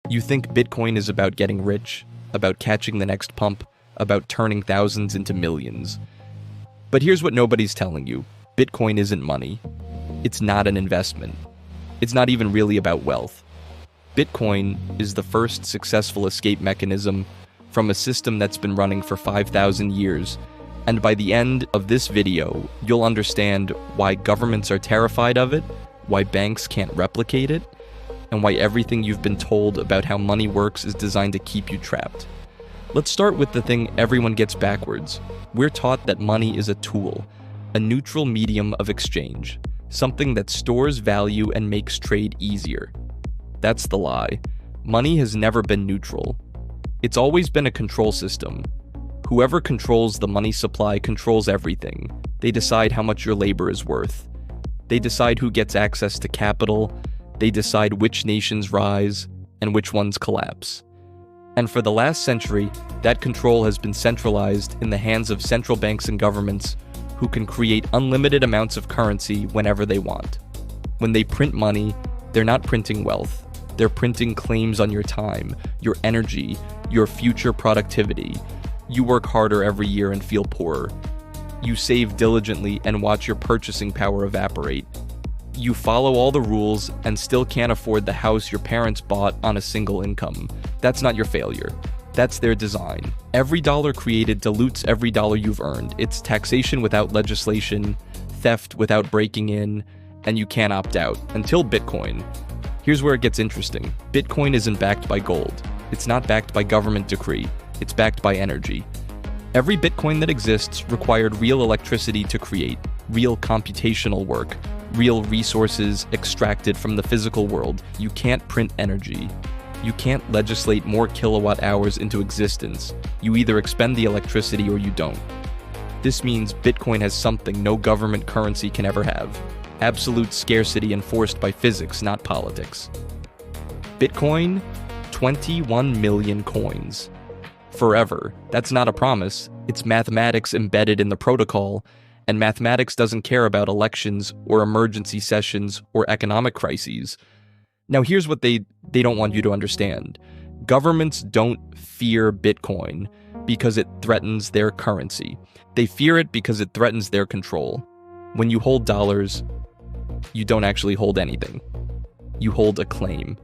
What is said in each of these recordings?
You think Bitcoin is about getting rich, about catching the next pump, about turning thousands into millions. But here's what nobody's telling you. Bitcoin isn't money. It's not an investment. It's not even really about wealth. Bitcoin is the first successful escape mechanism from a system that's been running for 5,000 years. And by the end of this video, you'll understand why governments are terrified of it, why banks can't replicate it, and why everything you've been told about how money works is designed to keep you trapped. Let's start with the thing everyone gets backwards. We're taught that money is a tool, a neutral medium of exchange, something that stores value and makes trade easier. That's the lie. Money has never been neutral. It's always been a control system. Whoever controls the money supply controls everything. They decide how much your labor is worth. They decide who gets access to capital. They decide which nations rise and which ones collapse. And for the last century, that control has been centralized in the hands of central banks and governments who can create unlimited amounts of currency whenever they want. When they print money, they're not printing wealth. They're printing claims on your time, your energy, your future productivity. You work harder every year and feel poorer. You save diligently and watch your purchasing power evaporate. You follow all the rules and still can't afford the house your parents bought on a single income. That's not your failure. That's their design. Every dollar created dilutes every dollar you've earned. It's taxation without legislation, theft without breaking in, and you can't opt out. Until Bitcoin. Here's where it gets interesting. Bitcoin isn't backed by gold. It's not backed by government decree. It's backed by energy. Every Bitcoin that exists required real electricity to create, real computational work, real resources extracted from the physical world. You can't print energy. You can't legislate more kilowatt hours into existence. You either expend the electricity or you don't. This means Bitcoin has something no government currency can ever have. Absolute scarcity enforced by physics, not politics. Bitcoin, 21 million coins. Forever. That's not a promise. It's mathematics embedded in the protocol, and mathematics doesn't care about elections or emergency sessions or economic crises. Now here's what they don't want you to understand. Governments don't fear Bitcoin because it threatens their currency. They fear it because it threatens their control. When you hold dollars, you don't actually hold anything. You hold a claim.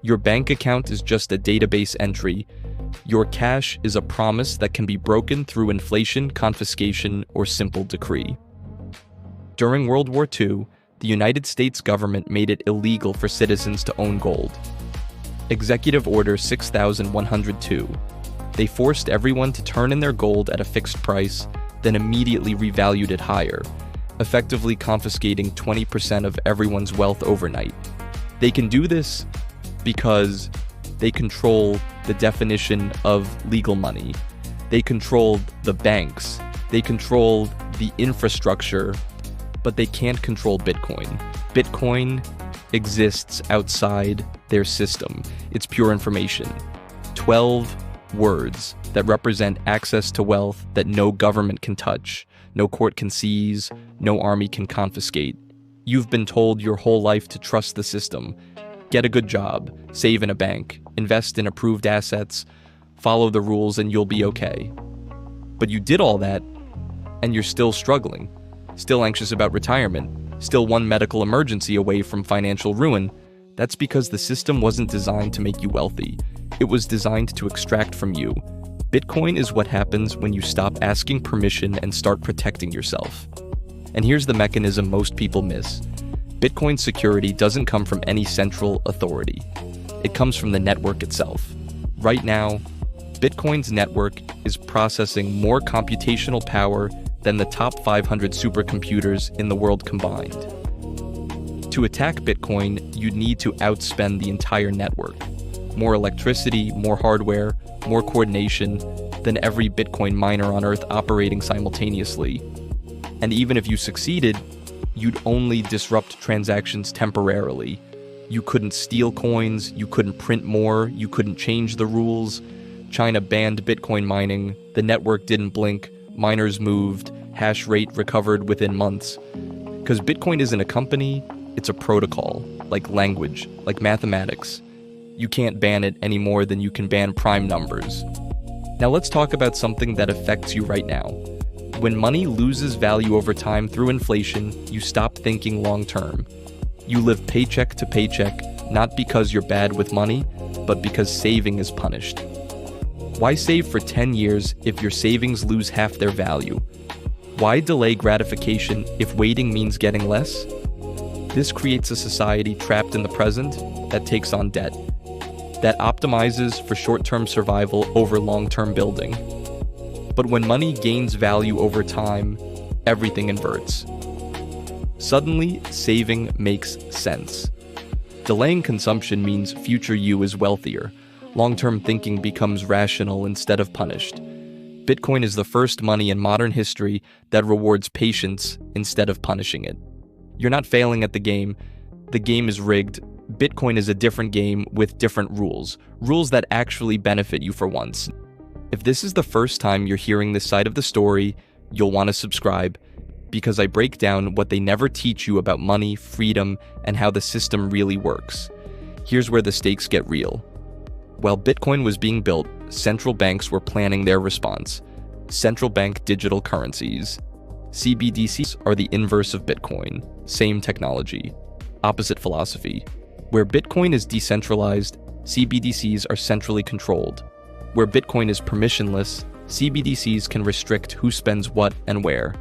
Your bank account is just a database entry. Your cash is a promise that can be broken through inflation, confiscation, or simple decree. During World War II, the United States government made it illegal for citizens to own gold. Executive Order 6102. They forced everyone to turn in their gold at a fixed price, then immediately revalued it higher, effectively confiscating 20% of everyone's wealth overnight. They can do this because they control the definition of legal money. They control the banks. They control the infrastructure, but they can't control Bitcoin. Bitcoin exists outside their system. It's pure information. 12 words that represent access to wealth that no government can touch, no court can seize, no army can confiscate. You've been told your whole life to trust the system. Get a good job, save in a bank, invest in approved assets, follow the rules, and you'll be okay. But you did all that, and you're still struggling, still anxious about retirement, still one medical emergency away from financial ruin. That's because the system wasn't designed to make you wealthy. It was designed to extract from you. Bitcoin is what happens when you stop asking permission and start protecting yourself. And here's the mechanism most people miss. Bitcoin security doesn't come from any central authority. It comes from the network itself. Right now, Bitcoin's network is processing more computational power than the top 500 supercomputers in the world combined. To attack Bitcoin, you'd need to outspend the entire network. More electricity, more hardware, more coordination than every Bitcoin miner on Earth operating simultaneously. And even if you succeeded, you'd only disrupt transactions temporarily. You couldn't steal coins, you couldn't print more, you couldn't change the rules. China banned Bitcoin mining, the network didn't blink, miners moved, hash rate recovered within months. Because Bitcoin isn't a company, it's a protocol, like language, like mathematics. You can't ban it any more than you can ban prime numbers. Now let's talk about something that affects you right now. When money loses value over time through inflation, you stop thinking long-term. You live paycheck to paycheck, not because you're bad with money, but because saving is punished. Why save for 10 years if your savings lose half their value? Why delay gratification if waiting means getting less? This creates a society trapped in the present that takes on debt, that optimizes for short-term survival over long-term building. But when money gains value over time, everything inverts. Suddenly, saving makes sense. Delaying consumption means future you is wealthier. Long-term thinking becomes rational instead of punished. Bitcoin is the first money in modern history that rewards patience instead of punishing it. You're not failing at the game is rigged. Bitcoin is a different game with different rules that actually benefit you for once. If this is the first time you're hearing this side of the story, you'll want to subscribe, because I break down what they never teach you about money, freedom, and how the system really works. Here's where the stakes get real. While Bitcoin was being built, central banks were planning their response. Central bank digital currencies. CBDCs are the inverse of Bitcoin. Same technology, opposite philosophy. Where Bitcoin is decentralized, CBDCs are centrally controlled. Where Bitcoin is permissionless, CBDCs can restrict who spends what and where.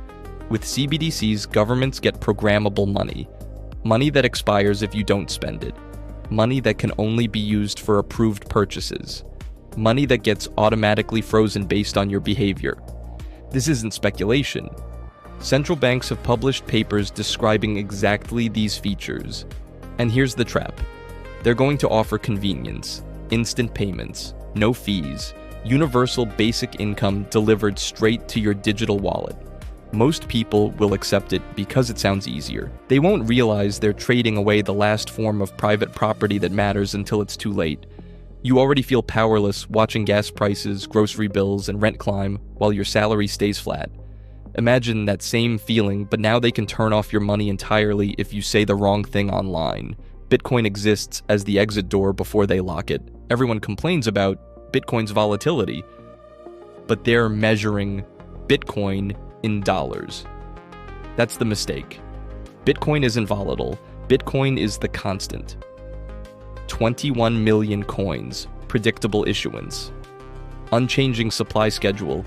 With CBDCs, governments get programmable money. Money that expires if you don't spend it. Money that can only be used for approved purchases. Money that gets automatically frozen based on your behavior. This isn't speculation. Central banks have published papers describing exactly these features. And here's the trap. They're going to offer convenience, instant payments, no fees, universal basic income delivered straight to your digital wallet. Most people will accept it because it sounds easier. They won't realize they're trading away the last form of private property that matters until it's too late. You already feel powerless watching gas prices, grocery bills, and rent climb while your salary stays flat. Imagine that same feeling, but now they can turn off your money entirely if you say the wrong thing online. Bitcoin exists as the exit door before they lock it. Everyone complains about Bitcoin's volatility, but they're measuring Bitcoin in dollars. That's the mistake. Bitcoin isn't volatile. Bitcoin is the constant. 21 million coins, predictable issuance. Unchanging supply schedule.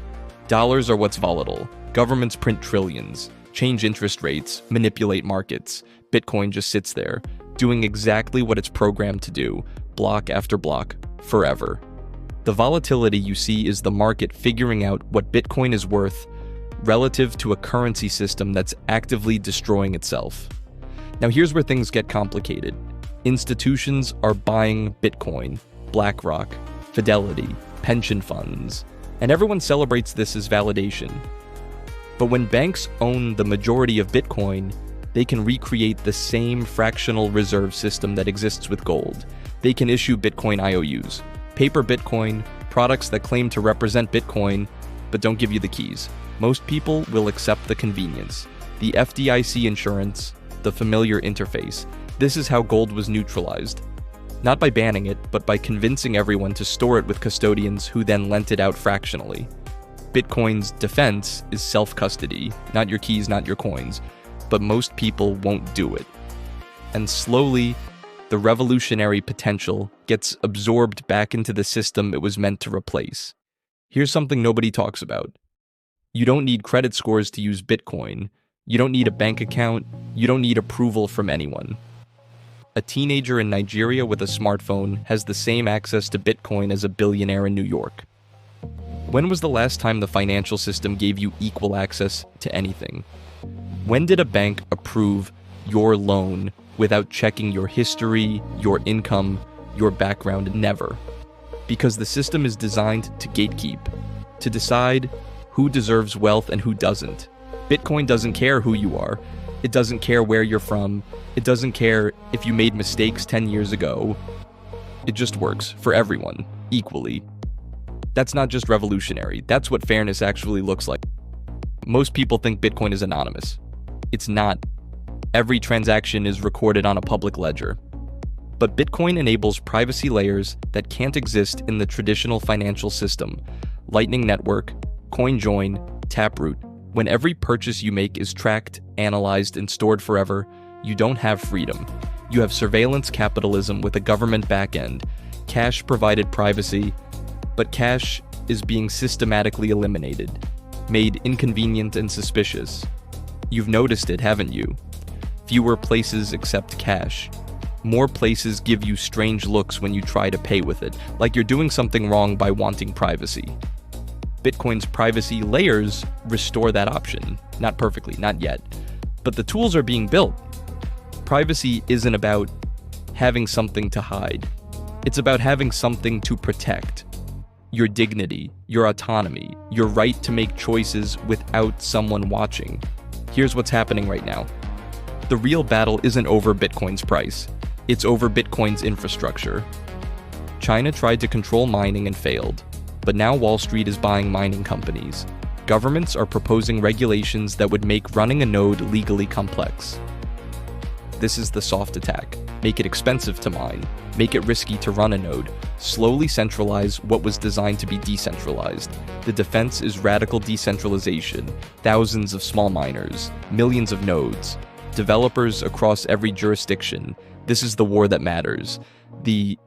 Dollars are what's volatile. Governments print trillions, change interest rates, manipulate markets. Bitcoin just sits there, doing exactly what it's programmed to do, block after block, forever. The volatility you see is the market figuring out what Bitcoin is worth relative to a currency system that's actively destroying itself. Now here's where things get complicated. Institutions are buying Bitcoin, BlackRock, Fidelity, pension funds, and everyone celebrates this as validation. But when banks own the majority of Bitcoin, they can recreate the same fractional reserve system that exists with gold. They can issue Bitcoin IOUs, paper Bitcoin, products that claim to represent Bitcoin, but don't give you the keys. Most people will accept the convenience, the FDIC insurance, the familiar interface. This is how gold was neutralized. Not by banning it, but by convincing everyone to store it with custodians who then lent it out fractionally. Bitcoin's defense is self-custody, not your keys, not your coins, but most people won't do it. And slowly, the revolutionary potential gets absorbed back into the system it was meant to replace. Here's something nobody talks about. You don't need credit scores to use Bitcoin. You don't need a bank account. You don't need approval from anyone. A teenager in Nigeria with a smartphone has the same access to Bitcoin as a billionaire in New York. When was the last time the financial system gave you equal access to anything? When did a bank approve your loan without checking your history, your income, your background? Never. Because the system is designed to gatekeep, to decide who deserves wealth and who doesn't. Bitcoin doesn't care who you are. It doesn't care where you're from. It doesn't care if you made mistakes 10 years ago. It just works for everyone, equally. That's not just revolutionary. That's what fairness actually looks like. Most people think Bitcoin is anonymous. It's not. Every transaction is recorded on a public ledger. But Bitcoin enables privacy layers that can't exist in the traditional financial system. Lightning Network, CoinJoin, Taproot. When every purchase you make is tracked, analyzed, and stored forever, you don't have freedom. You have surveillance capitalism with a government backend. Cash provided privacy, but cash is being systematically eliminated, made inconvenient and suspicious. You've noticed it, haven't you? Fewer places accept cash. More places give you strange looks when you try to pay with it, like you're doing something wrong by wanting privacy. Bitcoin's privacy layers restore that option. Not perfectly, not yet. But the tools are being built. Privacy isn't about having something to hide. It's about having something to protect. Your dignity, your autonomy, your right to make choices without someone watching. Here's what's happening right now. The real battle isn't over Bitcoin's price. It's over Bitcoin's infrastructure. China tried to control mining and failed, but now Wall Street is buying mining companies. Governments are proposing regulations that would make running a node legally complex. This is the soft attack. Make it expensive to mine, make it risky to run a node, slowly centralize what was designed to be decentralized. The defense is radical decentralization, thousands of small miners, millions of nodes, developers across every jurisdiction. This is the war that matters. The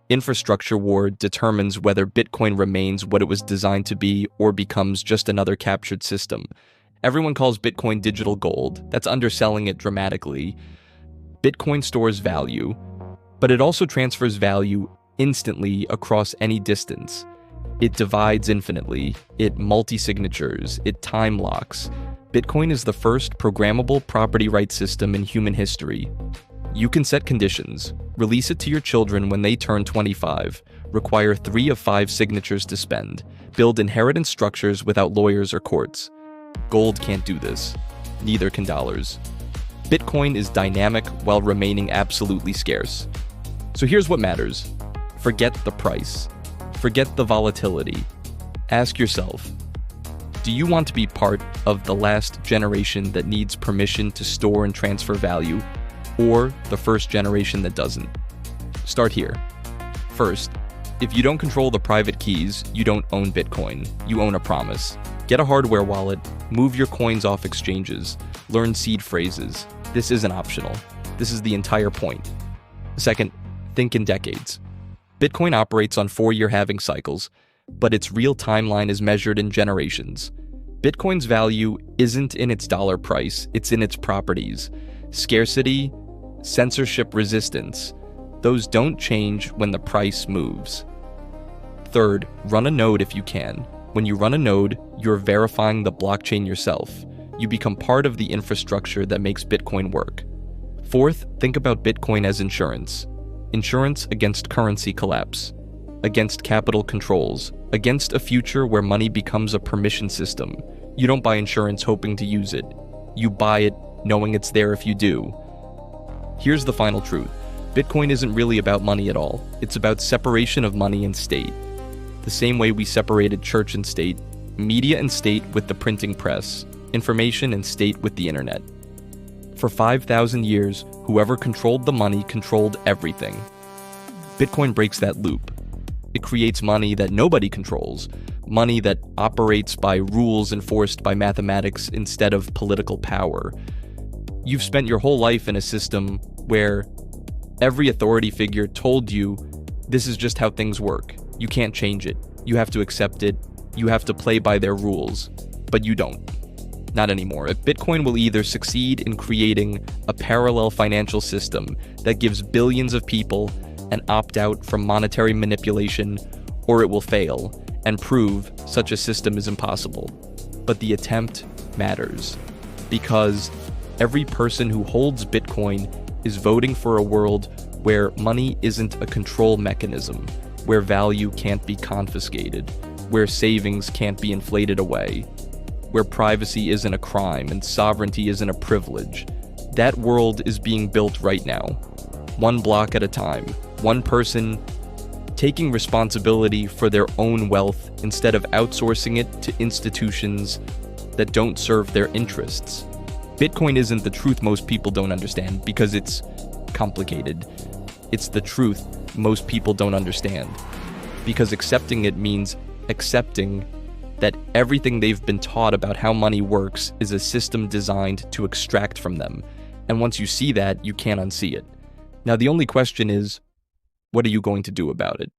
infrastructure war determines whether Bitcoin remains what it was designed to be or becomes just another captured system. Everyone calls Bitcoin digital gold. That's underselling it dramatically. Bitcoin stores value, but it also transfers value instantly across any distance. It divides infinitely, it multi-signatures, it time locks. Bitcoin is the first programmable property rights system in human history. You can set conditions, release it to your children when they turn 25, require 3 of 5 signatures to spend, build inheritance structures without lawyers or courts. Gold can't do this. Neither can dollars. Bitcoin is dynamic while remaining absolutely scarce. So here's what matters. Forget the price. Forget the volatility. Ask yourself, do you want to be part of the last generation that needs permission to store and transfer value, or the first generation that doesn't? Start here. First, if you don't control the private keys, you don't own Bitcoin. You own a promise. Get a hardware wallet, move your coins off exchanges, learn seed phrases. This isn't optional. This is the entire point. Second, think in decades. Bitcoin operates on 4-year halving cycles, but its real timeline is measured in generations. Bitcoin's value isn't in its dollar price, it's in its properties. Scarcity, censorship resistance, those don't change when the price moves. Third, run a node if you can. When you run a node, you're verifying the blockchain yourself. You become part of the infrastructure that makes Bitcoin work. Fourth, think about Bitcoin as insurance. Insurance against currency collapse, against capital controls, against a future where money becomes a permission system. You don't buy insurance hoping to use it. You buy it knowing it's there if you do. Here's the final truth. Bitcoin isn't really about money at all. It's about separation of money and state. The same way we separated church and state, media and state with the printing press, information and state with the internet. For 5,000 years, whoever controlled the money controlled everything. Bitcoin breaks that loop. It creates money that nobody controls, money that operates by rules enforced by mathematics instead of political power. You've spent your whole life in a system where every authority figure told you this is just how things work. You can't change it. You have to accept it. You have to play by their rules. But you don't. Not anymore. Bitcoin will either succeed in creating a parallel financial system that gives billions of people an opt-out from monetary manipulation, or it will fail and prove such a system is impossible. But the attempt matters, because every person who holds Bitcoin is voting for a world where money isn't a control mechanism, where value can't be confiscated, where savings can't be inflated away, where privacy isn't a crime and sovereignty isn't a privilege. That world is being built right now, one block at a time, one person taking responsibility for their own wealth instead of outsourcing it to institutions that don't serve their interests. Bitcoin isn't the truth most people don't understand because it's complicated. It's the truth most people don't understand. Because accepting it means accepting that everything they've been taught about how money works is a system designed to extract from them. And once you see that, you can't unsee it. Now, the only question is, what are you going to do about it?